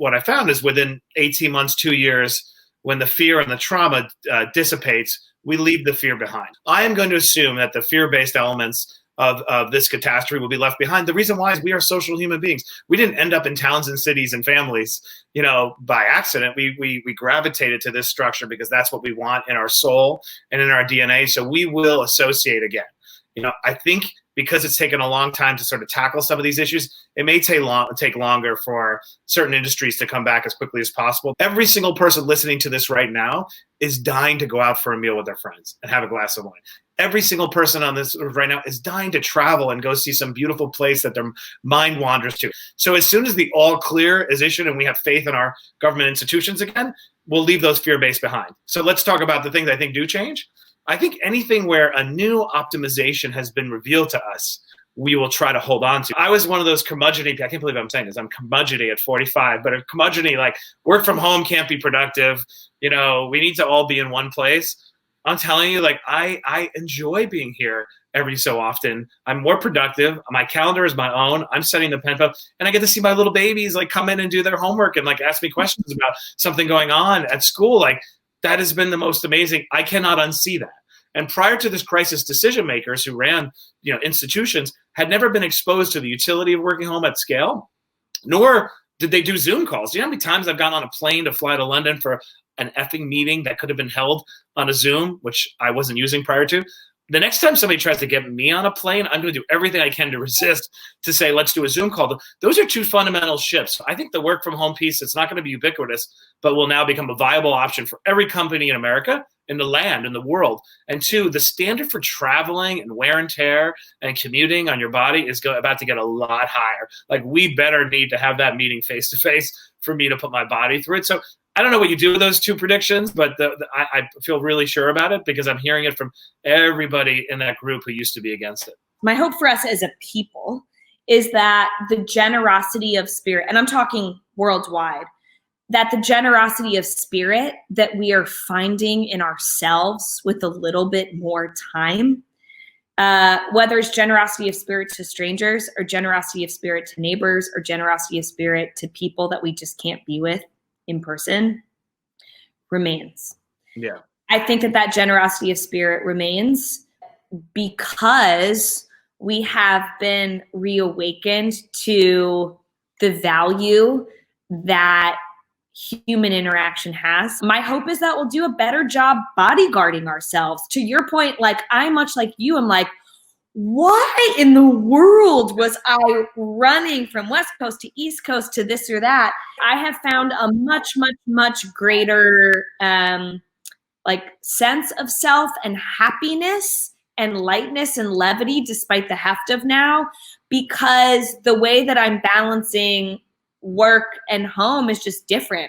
what I found is within 18 months, 2 years, when the fear and the trauma dissipates, we leave the fear behind. I am going to assume that the fear-based elements of this catastrophe will be left behind. The reason why is we are social human beings. We didn't end up in towns and cities and families, by accident. We gravitated to this structure because that's what we want in our soul and in our DNA. So we will associate again. I think because it's taken a long time to sort of tackle some of these issues, it may take longer for certain industries to come back as quickly as possible. Every single person listening to this right now is dying to go out for a meal with their friends and have a glass of wine. Every single person on this right now is dying to travel and go see some beautiful place that their mind wanders to. So as soon as the all clear is issued and we have faith in our government institutions again, we'll leave those fear-based behind. So let's talk about the things I think do change. I think anything where a new optimization has been revealed to us, we will try to hold on to. I was one of those curmudgeon-y, I can't believe I'm saying this, I'm curmudgeon-y at 45, but a curmudgeon-y, like work from home can't be productive. We need to all be in one place. I'm telling you, I enjoy being here every so often. I'm more productive. My calendar is my own. I'm setting the pen up, and I get to see my little babies come in and do their homework and ask me questions about something going on at school. That has been the most amazing. I cannot unsee that. And prior to this crisis, decision makers who ran institutions had never been exposed to the utility of working home at scale, nor did they do Zoom calls. Do you know how many times I've gone on a plane to fly to London for an effing meeting that could have been held on a Zoom, which I wasn't using prior to? The next time somebody tries to get me on a plane, I'm going to do everything I can to resist, to say, let's do a Zoom call. Those are two fundamental shifts. I think the work from home piece, it's not going to be ubiquitous, but will now become a viable option for every company in America, in the land, in the world. And two, the standard for traveling and wear and tear and commuting on your body is about to get a lot higher. We better need to have that meeting face to face for me to put my body through it. So I don't know what you do with those two predictions, but I feel really sure about it because I'm hearing it from everybody in that group who used to be against it. My hope for us as a people is that the generosity of spirit, and I'm talking worldwide, that the generosity of spirit that we are finding in ourselves with a little bit more time, whether it's generosity of spirit to strangers or generosity of spirit to neighbors or generosity of spirit to people that we just can't be with in person, remains. Yeah. I think that generosity of spirit remains because we have been reawakened to the value that human interaction has. My hope is that we'll do a better job bodyguarding ourselves. To your point, I'm much like you. I'm why in the world was I running from West Coast to East Coast to this or that? I have found a much, much, much greater sense of self and happiness and lightness and levity despite the heft of now, because the way that I'm balancing work and home is just different.